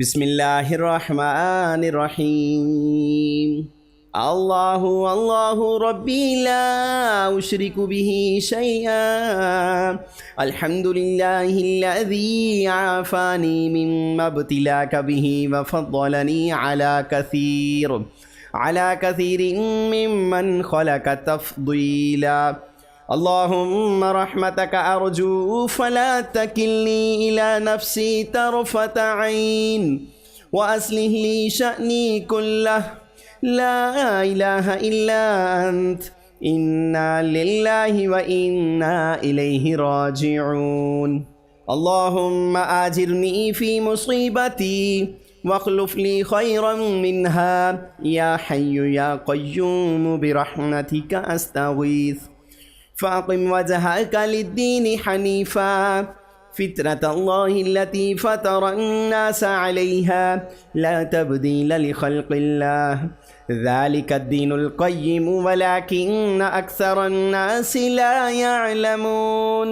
বিসমিল্লাহির রহমানির রহিম। আল্লাহু আল্লাহু রব্বি লা উশরিকু বিহি শাইআ। আলহামদুলিল্লাহিল্লাযী আফানি মিম্মা ইবতিলাকা বিহি ওয়া ফাদ্দালানি আলা কাসীরিন মিম্মান খলাকা তাফদীলা। اللهم رحمتك أرجو فلا تكلني إلى نفسي طرفة عين وأصلح لي شأني كله لا إله إلا أنت إنا لله وإنا إليه راجعون. اللهم آجرني في مصيبتي واخلف لي خيرا منها يا حي يا قيوم برحمتك أستغيث. فأقم وجهك للدين حنيفا فطرة الله التي فطر الناس عليها لا تبديل لخلق الله ذلك الدين القيم ولكن أكثر الناس لا يعلمون.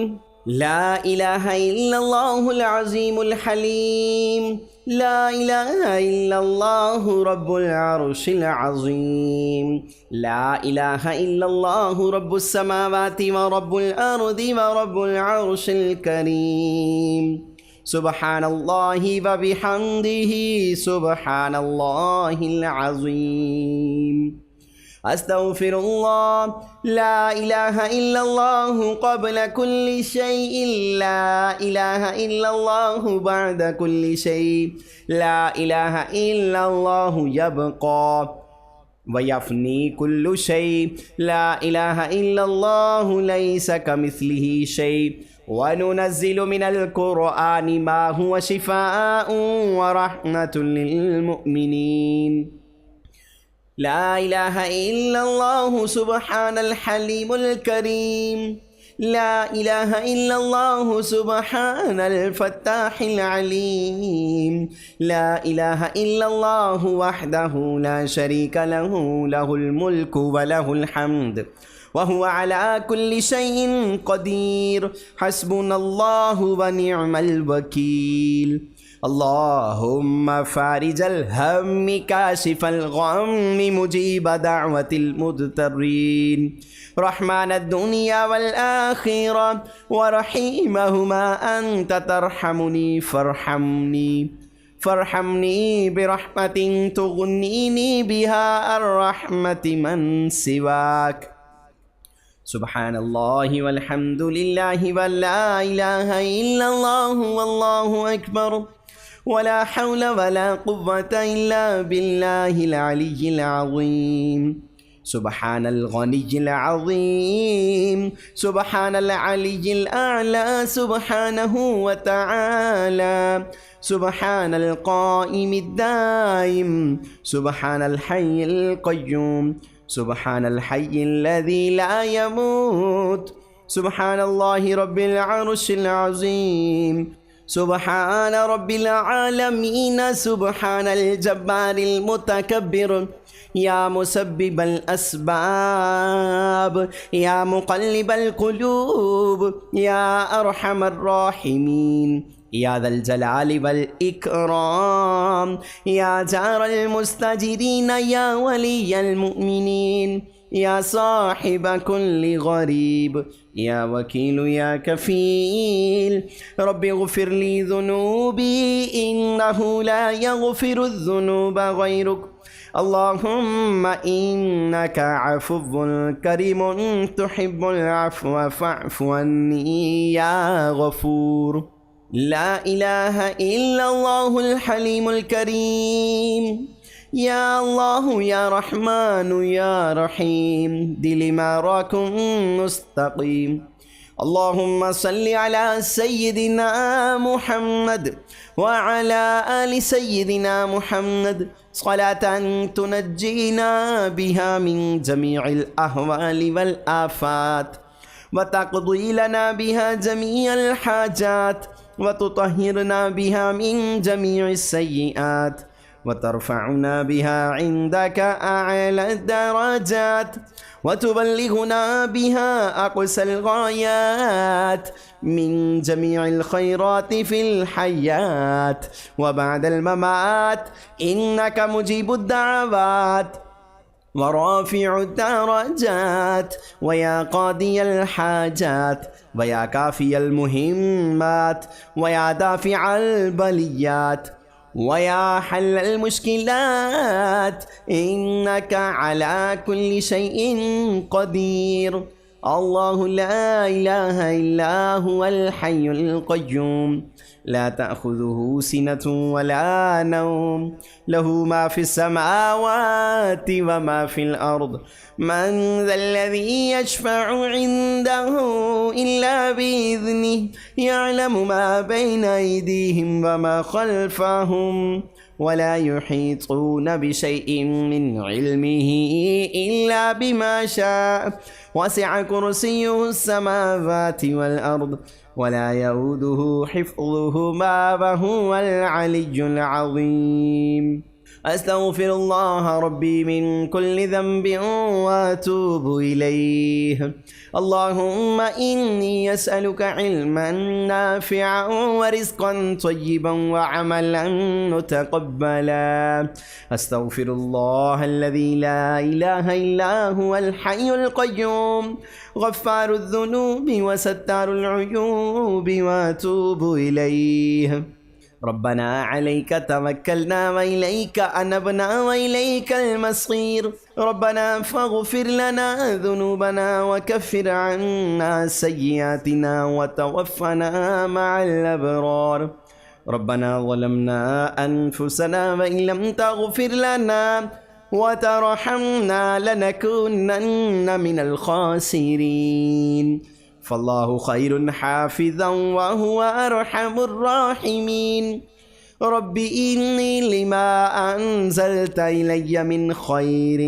لا إله إلا الله العظيم الحليم. لا إله إلا الله رب العرش العظيم. لا إله إلا الله رب السماوات ورب الأرض ورب العرش الكريم. سبحان الله وبحمده سبحان الله العظيم. أستغفر الله. لا إله إلا الله قبل كل شيء. لا إله إلا الله بعد كل شيء. لا إله إلا الله يبقى ويفني كل شيء. لا إله إلا الله ليس كمثله شيء. وننزل من القرآن ما هو شفاء ورحمة للمؤمنين. لا إله إلا الله سبحان الحليم الكريم. لا إله إلا الله سبحان الفتاح العليم. لا إله إلا الله وحده لا شريك له له الملك وله الحمد وهو على كل شيء قدير. حسبنا الله ونعم الوكيل. اللهم فارج الهم كاشف الغم مجيب دعوة المضطرين رحمن الدنيا والآخرة ورحيمهما أنت ترحمني فارحمني برحمة تغنيني بها الرحمة من سواك. سبحان الله والحمد لله ولا إله إلا الله والله أكبر ولا حول ولا قوة إلا بالله العلي العظيم. سبحان الغني العظيم. سبحان العلي الأعلى سبحانه وتعالى. سبحان القائم الدائم. سبحان الحي القيوم. سبحان الحي الذي لا يموت. سبحان الله رب العرش العظيم. سبحان رب العالمين. سبحان الجبار المتكبر. يا مسبب الأسباب يا مقلب القلوب يا أرحم الراحمين يا ذا الجلال والإكرام يا جار المستجيرين يا ولي المؤمنين يا صاحب كل غريب يا وكيل يا كفيل. رب اغفر لي ذنوبي إنه لا يغفر الذنوب غيرك. اللهم إنك عفو كريم تحب العفو فاعف عني يا غفور. لا إله إلا الله الحليم الكريم. يا الله يا رحمن يا رحيم دل ما راكم مستقيم. اللهم صل على سيدنا محمد وعلى آل سيدنا محمد صلاة تنجينا بها من جميع الأهوال والآفات وتقضي لنا بها جميع الحاجات وتطهرنا بها من جميع السيئات وترفعنا بها عندك أعلى الدرجات وتبلغنا بها أقصى الغايات من جميع الخيرات في الحياة وبعد الممات، إنك مجيب الدعوات ورافع الدرجات ويا قاضي الحاجات ويا كافي المهمات ويا دافع البليات ويا حل المشكلات، إنك على كل شيء قدير. الله لا إله إلا هو الحي القيوم لا تأخذه سنة ولا نوم، له ما في السماوات وما في الأرض، من ذا الذي يشفع عنده إلا بإذنه، يعلم ما بين أيديهم وما خلفهم ولا يحيطون بشيء من علمه إلا بما شاء، وسع كرسيه السماوات والأرض ولا يؤوده حفظهما وهو العلي العظيم. أستغفر الله ربي من كل ذنب وأتوب إليه. اللهم إني أسألك علما نافعا ورزقا طيبا وعملا متقبلا. أستغفر الله الذي لا إله إلا هو الحي القيوم غفار الذنوب وستار العيوب وأتوب إليه. ربنا عليك توكلنا وإليك أنبنا وإليك المصير. ربنا فاغفر لنا ذنوبنا وكفر عنا سيئاتنا وتوفنا مع الأبرار. ربنا ظلمنا أنفسنا وإن لم تغفر لنا وترحمنا لنكونن من الخاسرين. فالله خير حافظا وهو أرحم الراحمين. رب إني لما أنزلت إلي من خير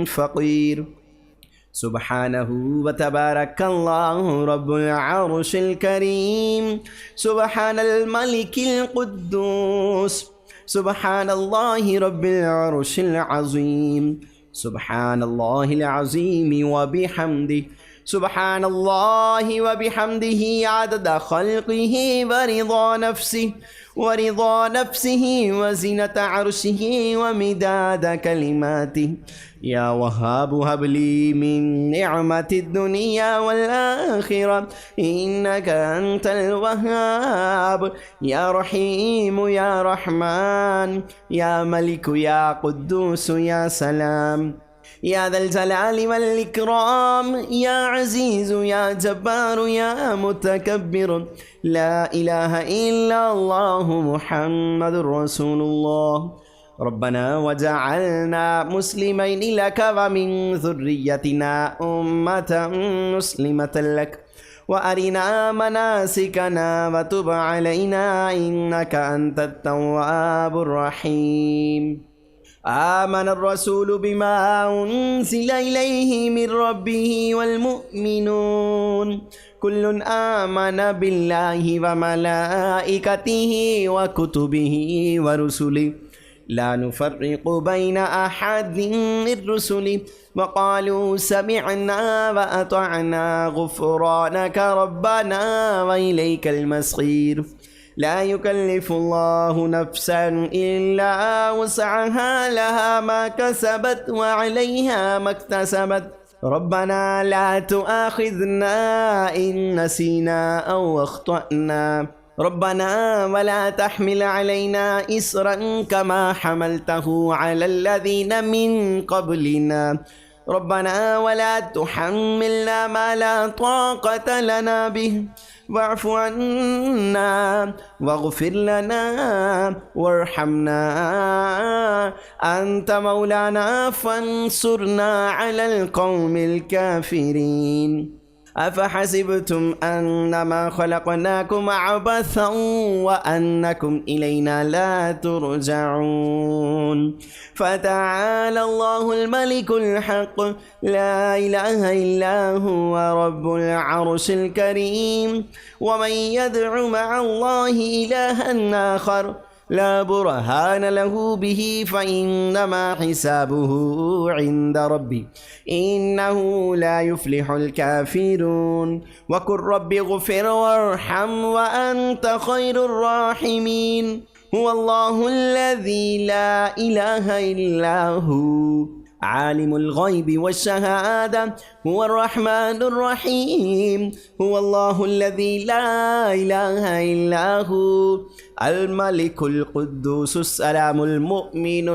فقير. سبحانه وتبارك الله رب العرش الكريم. سبحان الملك القدوس. سبحان الله رب العرش العظيم. سبحان الله العظيم وبحمده. سبحان الله وبحمده عدد خلقه ورضا نفسه وزنة عرشه ومداد كلماته. يا وهاب هب لي من نعمة الدنيا والآخرة إنك أنت الوهاب. يا رحيم يا رحمن يا ملك يا قدوس يا سلام يا ذا الجلال والإكرام يا عزيز يا جبار يا متكبر. لا إله إلا الله محمد رسول الله. ربنا وجعلنا مسلمين لك ومن ذريتنا أمة مسلمة لك وأرنا مناسكنا وتب علينا إنك أنت التواب الرحيم. آمن الرسول بما أنزل إليه من ربه والمؤمنون كل آمن بالله وملائكته وكتبه ورسله لا نفرق بين أحد من رسله وقالوا سمعنا وأطعنا غفرانك ربنا وإليك المصير. لا يكلف الله نفسا إلا وسعها لها ما كسبت وعليها ما اكتسبت. ربنا لا تؤاخذنا إن نسينا أو أخطأنا. ربنا ولا تحمل علينا إصرا كما حملته على الذين من قبلنا. ربنا ولا تحملنا ما لا طاقة لنا به واعف عنا واغفر لنا وارحمنا أنت مولانا فانصرنا على القوم الكافرين. أفحسبتم أنما خلقناكم عبثا وأنكم إلينا لا ترجعون. فتعالى الله الملك الحق لا إله إلا هو رب العرش الكريم. ومن يدع مع الله إلها آخر لا برهان له به فإنما حسابه عند ربي إنه لا يفلح الكافرون وقل رب اغفر وارحم وأنت خير الراحمين هو الله الذي لا إله إلا هو عالم الغيب والشهادة هو الرحمن الرحيم هو الله الذي لا إله إلا هو الملك القدوس السلام المؤمن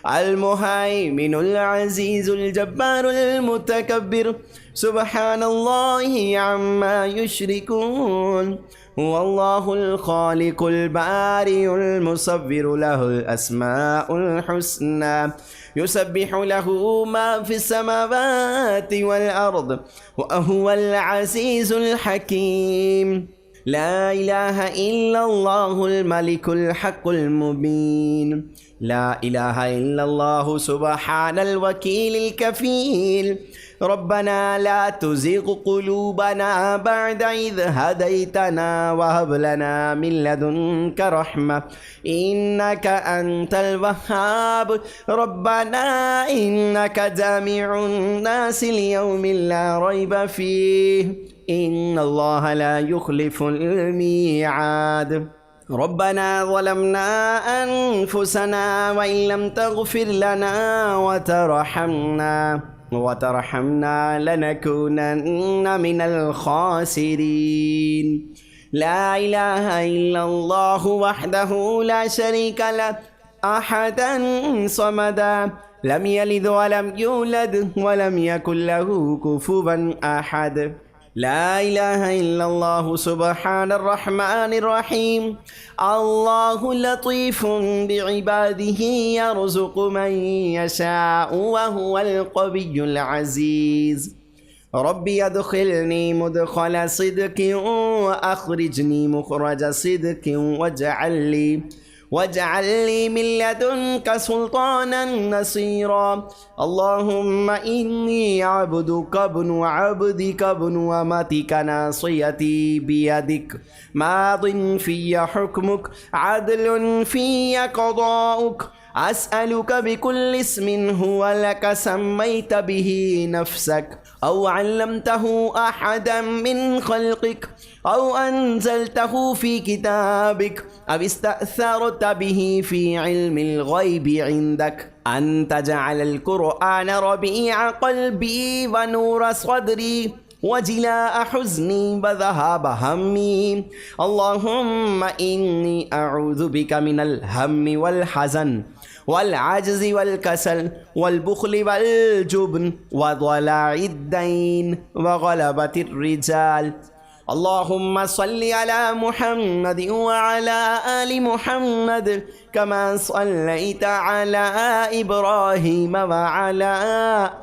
المهيمن العزيز الجبار المتكبر سبحان الله عما يشركون هو الله الخالق البارئ المصور له الأسماء الحسنى يسبح له ما في السماوات والأرض وهو العزيز الحكيم لا إله إلا الله الملك الحق المبين لا إله إلا الله سبحان الوكيل الكفيل ربنا لا تزغ قلوبنا بعد إذ هديتنا وهب لنا من لدنك رحمة إنك أنت الوهاب ربنا إنك جامع الناس ليوم لا ريب فيه إن الله لا يخلف الميعاد ربنا ظلمنا أنفسنا وإن لم تغفر لنا وترحمنا لنكونن من الخاسرين لا إله إلا الله وحده لا شريك له أحدا صمدا لم يلد ولم يولد ولم يكن له كفوا أحد لا إله إلا الله سبحان الرحمن الرحيم الله لطيف بعباده يرزق من يشاء وهو القوي العزيز ربي أدخلني مدخل صدق وأخرجني مخرج صدق واجعل لي من لدنك سلطانا نصيرا اللهم إني عبدك ابن عبدك ابن أمتك ناصيتي بيدك ماض في حكمك عدل في قضاؤك أسألك بكل اسم هو لك سميت به نفسك أو علمته أحدا من خلقك أو أنزلته في كتابك أو استأثرت به في علم الغيب عندك أن تجعل القرآن ربيع قلبي ونور صدري وجلاء حزني وذهاب همي اللهم إني أعوذ بك من الهم والحزن والعجز والكسل والبخل والجبن وضلاع الدين وغلبة الرجال اللهم صل على محمد وعلى آل محمد كما صليت على إبراهيم وعلى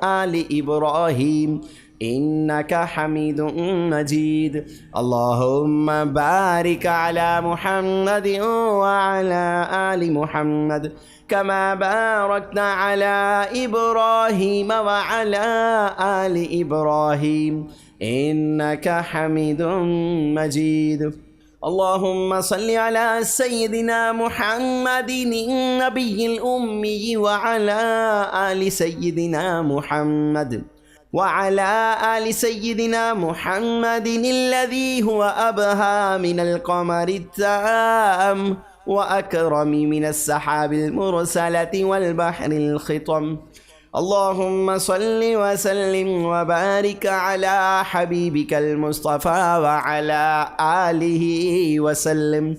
آل إبراهيم إنك حميد مجيد اللهم بارك على محمد وعلى آل محمد كما باركت على إبراهيم وعلى آل إبراهيم إنك حميد مجيد اللهم صل على سيدنا محمد النبي الأمي وعلى آل سيدنا محمد وعلى آل سيدنا محمد الذي هو أبهى من القمر التام وأكرم من السحاب المرسلة والبحر الخطم اللهم صل وسلم وبارك على حبيبك المصطفى وعلى آله وسلم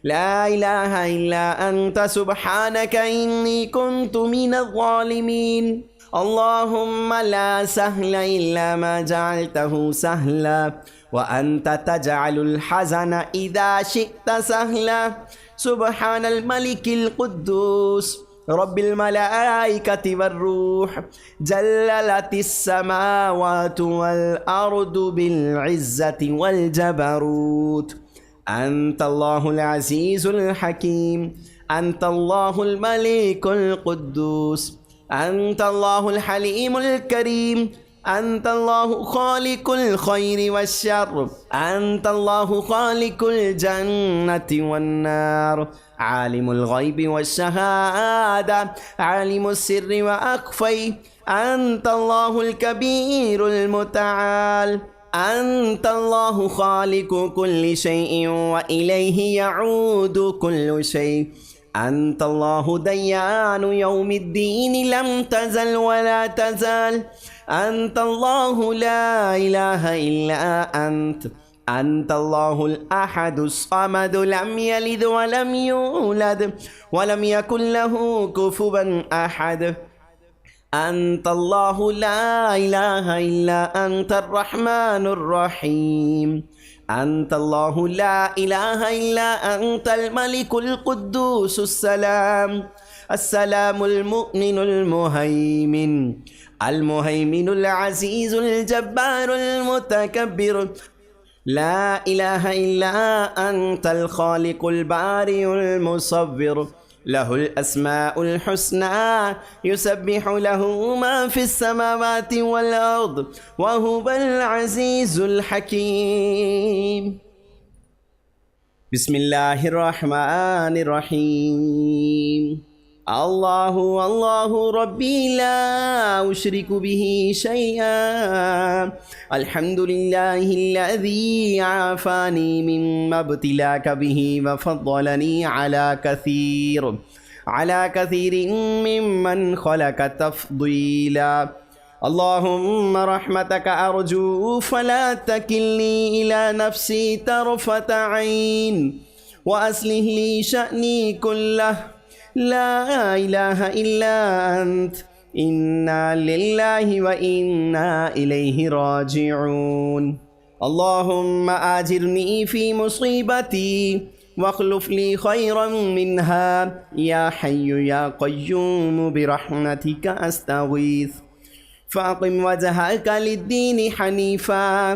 لا إله إلا أنت سبحانك إني كنت من الظالمين اللهم لا سهل إلا ما جعلته سهلا وأنت تجعل الحزن إذا شئت سهلا سبحان الملك القدوس رب الملائكة والروح جللت السماوات والأرض بالعزة والجبروت أنت الله العزيز الحكيم أنت الله الملك القدوس أنت الله الحليم الكريم أنت الله خالق الخير والشر، أنت الله خالق الجنة والنار، عالم الغيب والشهادة، عالم السر وأخفي، أنت الله الكبير المتعال، أنت الله خالق كل شيء وإليه يعود كل شيء، أنت الله ديان يوم الدين لم تزل ولا تزال، أنت الله لا إله إلا أنت، أنت الله الأحد الصمد لم يلد ولم يولد ولم يكن له كفوا أحد، أنت الله لا إله إلا أنت الرحمن الرحيم، أنت الله لا إله إلا أنت الملك القدوس السلام، السلام المؤمن المهيمن، المهيمن العزيز الجبار المتكبر، لا إله إلا أنت الخالق البارئ المصور، له الأسماء الحسنى يسبح له ما في السماوات والأرض وهو العزيز الحكيم. بسم الله الرحمن الرحيم. الله الله ربي لا أشرك به شيئا، الحمد لله الذي عافاني مما ابتلاك به وفضلني على كثير ممن خلق تفضيلا. اللهم رحمتك أرجو فلا تكلني إلى نفسي طرفة عين، وأصلح لي شأني كله، لا إله إلا أنت، إنا لله وإنا إليه راجعون. اللهم آجرني في مصيبتي واخلف لي خيرا منها، يا حي يا قيوم برحمتك أستغيث. فأقم وجهك للدين حنيفا،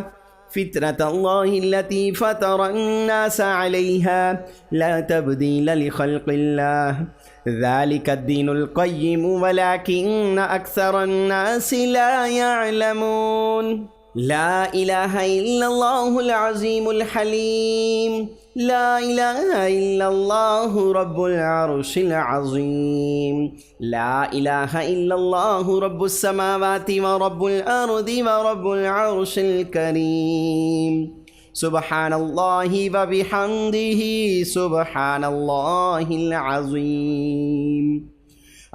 فطرة الله التي فطر الناس عليها، لا تبديل لخلق الله، ذلك الدين القيم ولكن أكثر الناس لا يعلمون. لا إله إلا الله العظيم الحليم، لا إله إلا الله رب العرش العظيم، لا إله إلا الله رب السماوات ورب الأرض ورب العرش الكريم. سبحان الله وبحمده سبحان الله العظيم.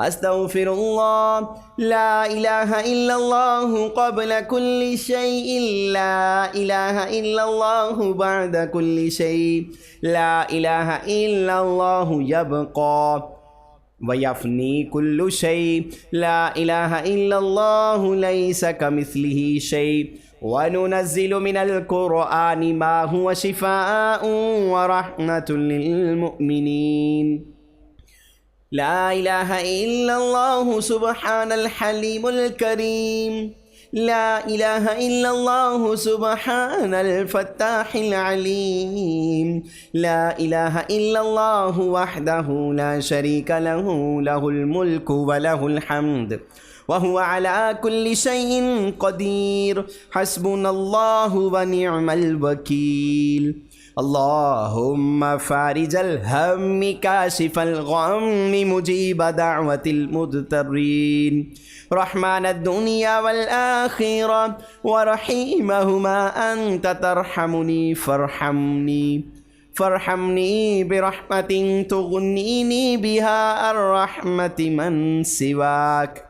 أستغفر الله، لا إله إلا الله قبل كل شيء، لا إله إلا الله بعد كل شيء، لا إله إلا الله يبقى ويفني كل شيء، لا إله إلا الله ليس كمثله شيء. وننزل من القرآن ما هو شفاء ورحمة للمؤمنين. لا إله إلا الله سبحان الحليم الكريم، لا إله إلا الله سبحان الفتاح العليم، لا إله إلا الله وحده لا شريك له، له الملك وله الحمد وهو على كل شيء قدير. حسبنا الله ونعم الوكيل. اللهم فارج الهم كاشف الغم مجيب دعوة المضطرين، رحمن الدنيا والآخرة ورحيمهما، أنت ترحمني فارحمني برحمة تغنيني بها عن رحمة من سواك.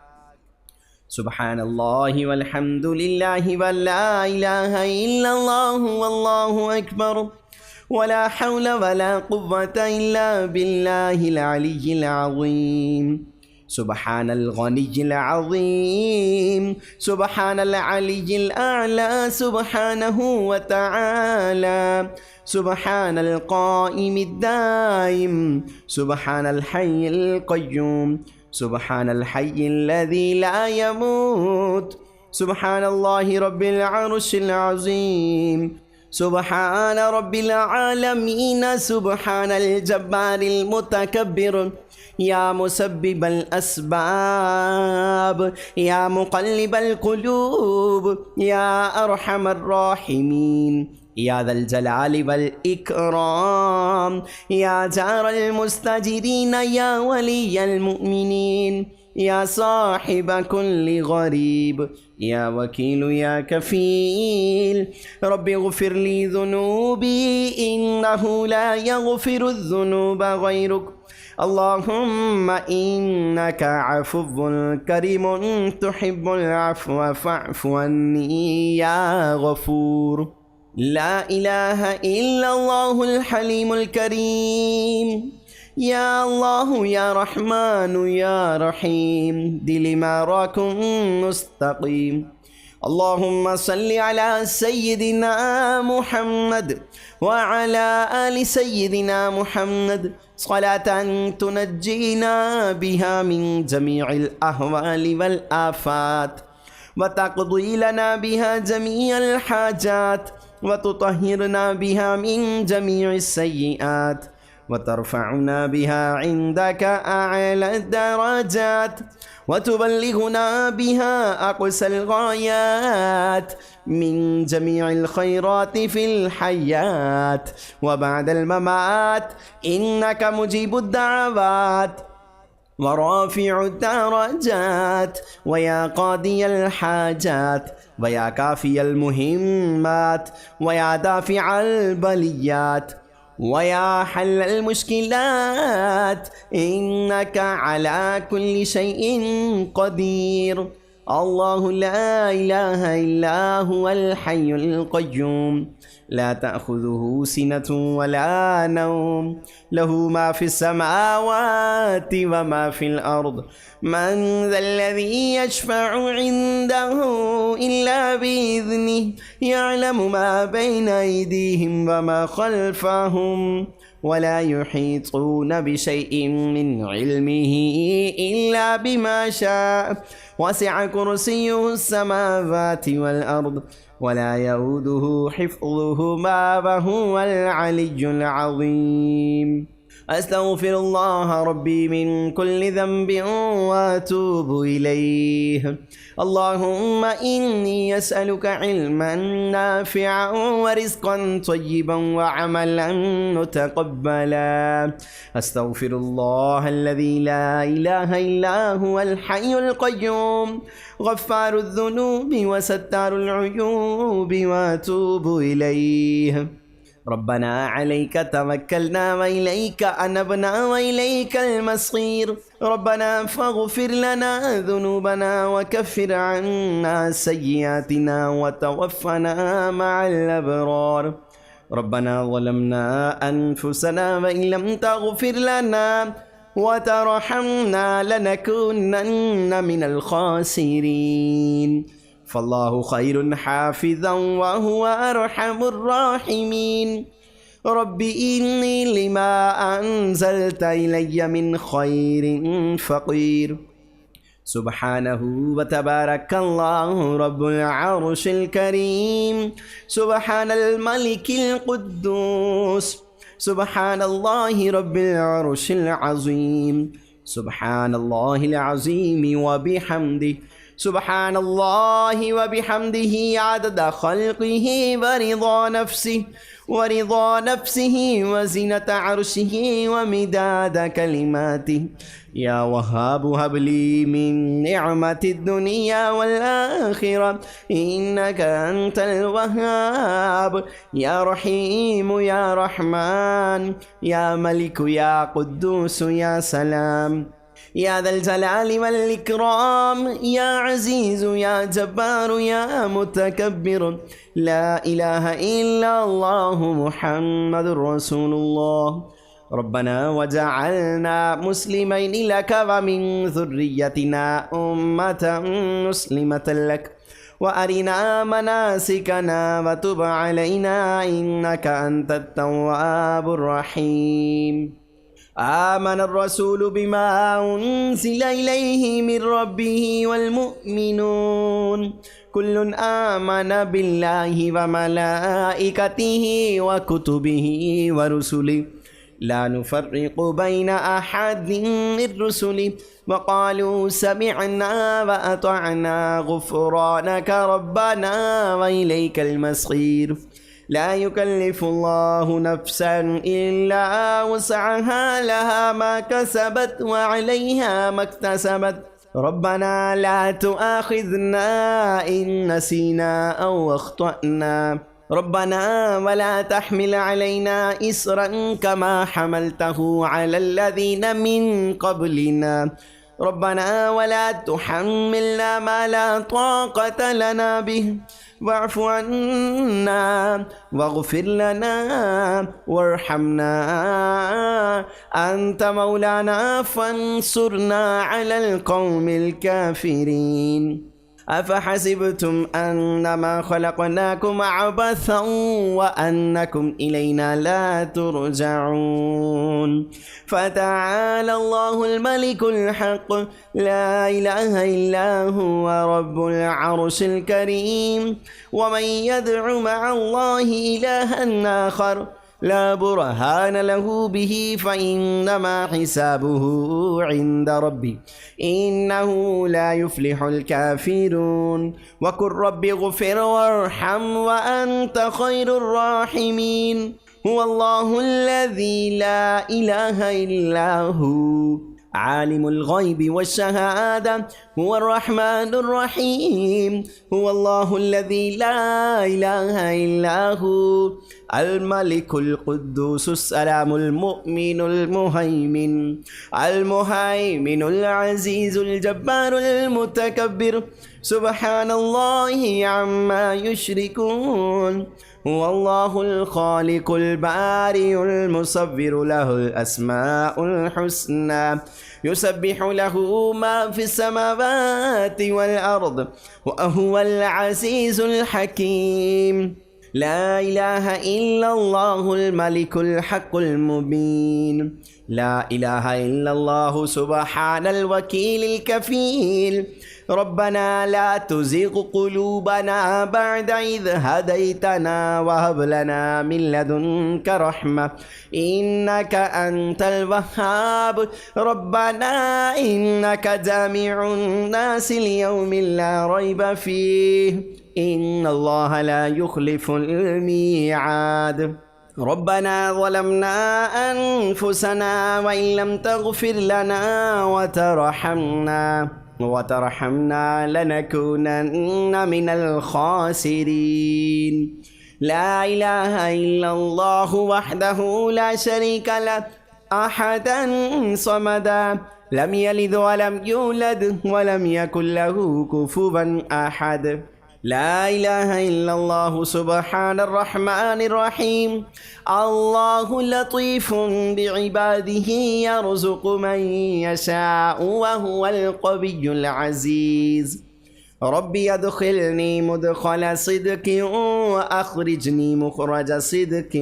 سبحان الله والحمد لله ولا إله إلا الله والله أكبر، ولا حول ولا قوة إلا بالله العلي العظيم. سبحان الغني العظيم، سبحان العلي الأعلى سبحانه وتعالى، سبحان القائم الدائم، سبحان الحي القيوم، سبحان الحي الذي لا يموت، سبحان الله رب العرش العظيم، سبحان رب العالمين سبحان الجبار المتكبر يا مسبب الأسباب يا مقلب القلوب يا أرحم الراحمين يا ذا الجلال والإكرام يا جار المستجيرين يا ولي المؤمنين يا صاحب كل غريب يا وكيل يا كفيل رب اغفر لي ذنوبي إنه لا يغفر الذنوب غيرك اللهم إنك عفو كريم تحب العفو فاعف عني يا غفور. لا إله إلا الله الحليم الكريم يا الله يا رحمن يا رحيم دل ما راكم مستقيم. اللهم صل على سيدنا محمد وعلى آل سيدنا محمد صلاة تنجينا بها من جميع الأهوال والآفات وتقضي لنا بها جميع الحاجات وتطهرنا بها من جميع السيئات وترفعنا بها عندك أعلى الدرجات وتبلغنا بها أقصى الغايات من جميع الخيرات في الحياة وبعد الممات إنك مجيب الدعوات ورافع الدرجات ويا قاضي الحاجات ويا كافي المهمات ويا دافع البليات ويا حل المشكلات إنك على كل شيء قدير. الله لا إله إلا هو الحي القيوم لا تأخذه سنة ولا نوم له ما في السماوات وما في الأرض من ذا الذي يشفع عنده إلا بإذنه يعلم ما بين أيديهم وما خلفهم ولا يحيطون بشيء من علمه إلا بما شاء وسع كرسيه السماوات والأرض ولا يؤوده حفظهما وهو العلي العظيم. أستغفر الله ربي من كل ذنب وأتوب إليه. اللهم إني أسألك علما نافعا ورزقا طيبا وعملا متقبلا. أستغفر الله الذي لا إله إلا هو الحي القيوم غفار الذنوب وستار العيوب وأتوب إليه. ربنا عليك توكلنا وإليك أنبنا وإليك المصير. ربنا فاغفر لنا ذنوبنا وكفر عنا سيئاتنا وتوفنا مع الأبرار. ربنا ظلمنا أنفسنا وإن لم تغفر لنا وترحمنا لنكونن من الخاسرين. فالله خير حافظا وهو أرحم الراحمين. رب إني لما أنزلت إلي من خير فقير. سبحانه وتبارك الله رب العرش الكريم. سبحان الملك القدوس. سبحان الله رب العرش العظيم. سبحان الله العظيم وبحمده. سبحان الله وبحمده عدد خلقه ورضا نفسه وزنة عرشه ومداد كلماته. يا وهاب هب لي من نعمة الدنيا والآخرة إنك أنت الوهاب. يا رحيم يا رحمن يا ملك يا قدوس يا سلام يا ذا الجلال والإكرام يا عزيز يا جبار يا متكبر. لا إله إلا الله محمد رسول الله. ربنا وجعلنا مسلمين لك ومن ذريتنا أمة مسلمة لك وأرنا مناسكنا وتب علينا إنك أنت التواب الرحيم. آمن الرسول بما أنزل إليه من ربه والمؤمنون كل آمن بالله وملائكته وكتبه ورسله لا نفرق بين أحد من رسله وقالوا سمعنا وأطعنا غفرانك ربنا وإليك المصير لا يكلف الله نفسا إلا وسعها لها ما كسبت وعليها ما اكتسبت ربنا لا تؤاخذنا إن نسينا أو أخطأنا ربنا ولا تحمل علينا إصرا كما حملته على الذين من قبلنا ربنا ولا تحملنا ما لا طاقة لنا به واعف عنا واغفر لنا وارحمنا أنت مولانا فانصرنا على القوم الكافرين أفحسبتم أنما خلقناكم عبثا وأنكم إلينا لا ترجعون فتعالى الله الملك الحق لا إله إلا هو رب العرش الكريم ومن يدع مع الله إلها آخر لا برهان له به فإنما حسابه عند ربي إنه لا يفلح الكافرون وقل رب اغفر وارحم وأنت خير الراحمين هو الله الذي لا إله إلا هو عالم الغيب والشهادة هو الرحمن الرحيم هو الله الذي لا إله إلا هو الملك القدوس السلام المؤمن المهيمن العزيز الجبار المتكبر سبحان الله عما يشركون هو الله الخالق البارئ المصور له الأسماء الحسنى يسبح له ما في السماوات والأرض وهو العزيز الحكيم لا إله إلا الله الملك الحق المبين لا إله إلا الله سبحان الوكيل الكفيل ربنا لا تزغ قلوبنا بعد إذ هديتنا وهب لنا من لدنك رحمة إنك أنت الوهاب ربنا إنك جامع الناس ليوم لا ريب فيه إن الله لا يخلف الميعاد ربنا ظلمنا أنفسنا وإن لم تغفر لنا وترحمنا لنكونن من الخاسرين لا إله إلا الله وحده لا شريك له أحدا صمدا لم يلد ولم يولد ولم يكن له كفوا أحد لا إله إلا الله سبحان الرحمن الرحيم الله لطيف بعباده يرزق من يشاء وهو القوي العزيز ربي أدخلني مدخل صدق وأخرجني مخرج صدق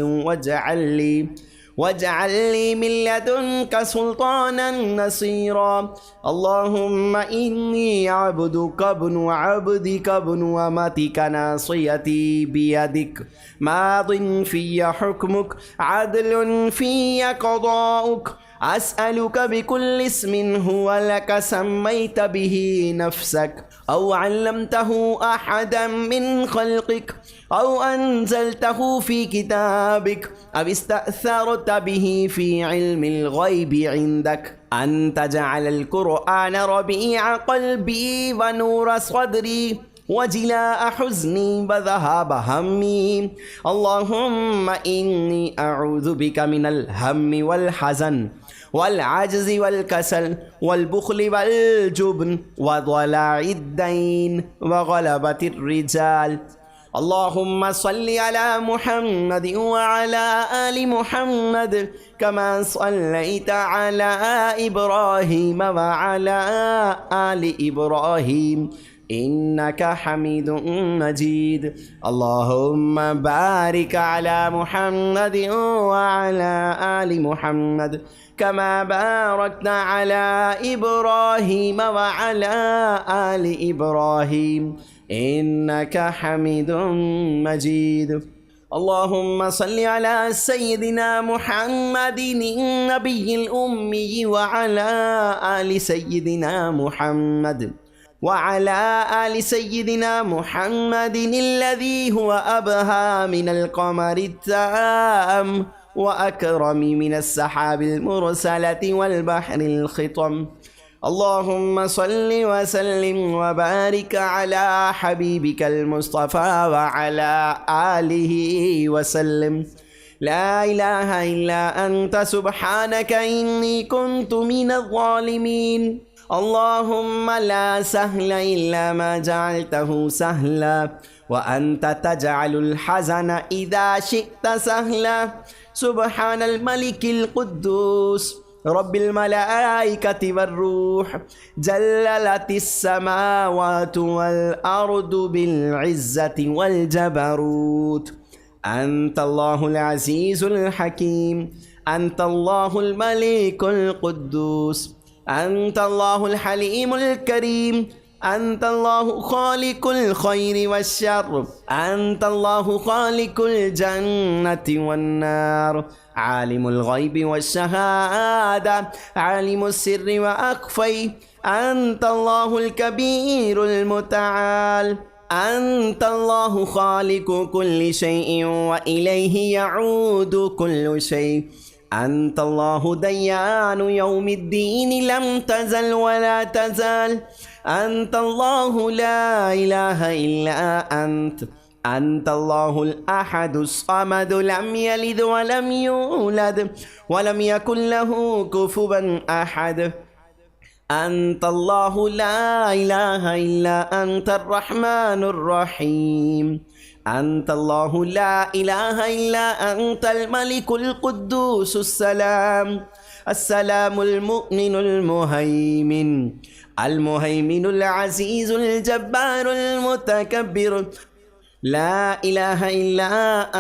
واجعل لي من لدنك سلطانا نصيرا اللهم إني عبدك ابن عبدك ابن أمتك ناصيتي بيدك ماض في حكمك عدل في قضاؤك أسألك بكل اسم هو لك سميت به نفسك أو علمته أحدا من خلقك أو أنزلته في كتابك أو استأثرت به في علم الغيب عندك أن تجعل القرآن ربيع قلبي ونور صدري وجلاء حزني وذهاب همي اللهم إني أعوذ بك من الهم والحزن والعجز والكسل والبخل والجبن وضلاع الدين وغلبة الرجال اللهم صل على محمد وعلى آل محمد كما صليت على إبراهيم وعلى آل إبراهيم إنك حميد مجيد اللهم بارك على محمد وعلى آل محمد كما باركت على إبراهيم وعلى آل إبراهيم إنك حميد مجيد. اللهم صل على سيدنا محمد النبي الأمي وعلى آل سيدنا محمد وعلى آل سيدنا محمد الذي هو أبهى من القمر التام وأكرم من السحاب المرسلة والبحر الخطم. اللهم صل وسلم وبارك على حبيبك المصطفى وعلى آله وسلم. لا إله إلا أنت سبحانك إني كنت من الظالمين. اللهم لا سهل إلا ما جعلته سهلا وأنت تجعل الحزن إذا شئت سهلا. سبحان الملك القدوس رب الملائكة والروح جللت السماوات والأرض بالعزة والجبروت. أنت الله العزيز الحكيم، أنت الله الملك القدوس، أنت الله الحليم الكريم، أنت الله خالق الخير والشر، أنت الله خالق الجنة والنار، عالم الغيب والشهادة، عالم السر وأخفي، أنت الله الكبير المتعال، أنت الله خالق كل شيء وإليه يعود كل شيء، أنت الله ديان يوم الدين لم تزل ولا تزال، أنت الله لا إله إلا أنت، أنت الله الأحد الصمد لم يلد ولم يولد ولم يكن له كفوا أحد، أنت الله لا إله إلا أنت الرحمن الرحيم، أنت الله لا إله إلا أنت الملك القدوس السلام، السلام المؤمن المهيمن، المهيمن العزيز الجبار المتكبر. لا إله إلا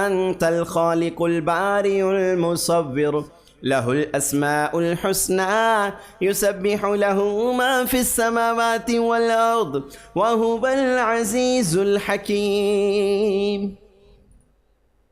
أنت الخالق البارئ المصور، له الأسماء الحسنى يسبح له ما في السماوات والأرض وهو العزيز الحكيم.